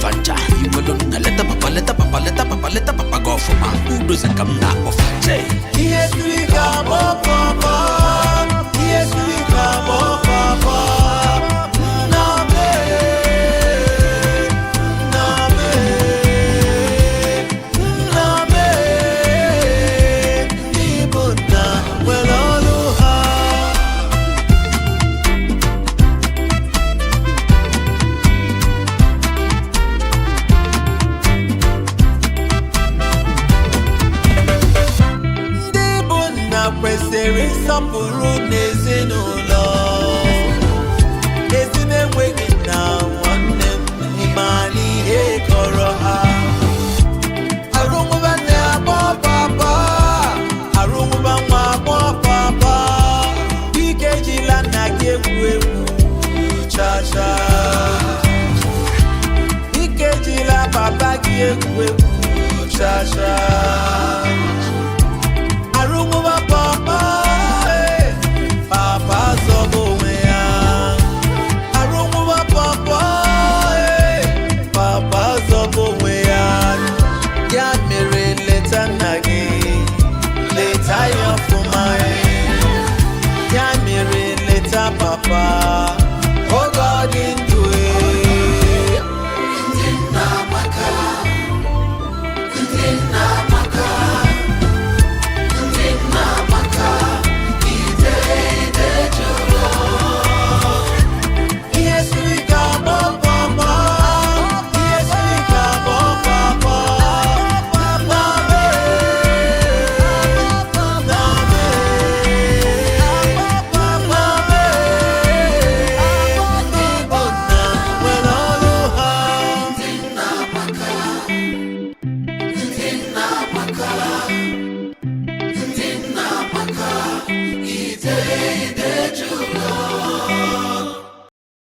fanja imelona leta papa go for my bulldozer come now of say yes we come up papa yes we come up papa There is some rudeness in love. Isn't it waking now? One them Imani Ekoroha. Arunguba papa. Arunguba papa. PKG Lana gave cha-cha. PKG La Papa gave cha-cha.